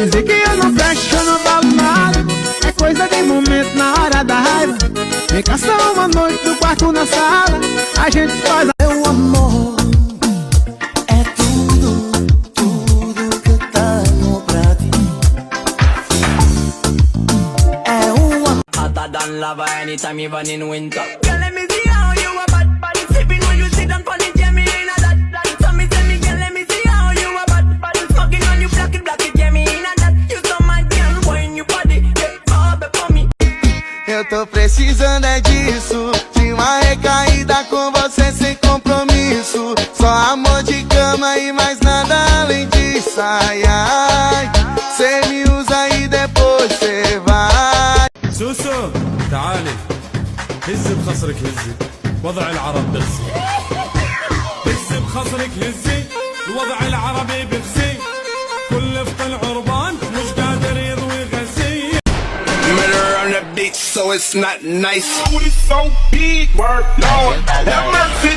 Dizer que eu não presto, que eu não falo nada, é coisa de momento na hora da raiva. Vem cá só uma noite no quarto, na sala, a gente faz a... Meu amor é tudo, tudo que eu tenho pra ti. É um amor. Hotter than lava anytime even in winter. Girl, let me see how you a bad body sipping when you sit down for the jammy in a that. So me tell me, girl, let me see how you a bad body smoking on you black it, jammy in a that. You so mad, girl, wine your body, get up for me. Eu tô precisando é disso, de uma recaída com você sem compromisso. Só amor de cama e mais nada além disso. Ai, ai, cê me usa e depois cê vai. سوسو تعالي هزي بخصرك هزي وضع العرب بغزي هزي بخصرك هزي الوضع العربي بغزي كل فطن عربان مش قادر يضوي غزي. Murder on the beat, so it's not nice. Oh, it's so big, word, Lord, have mercy.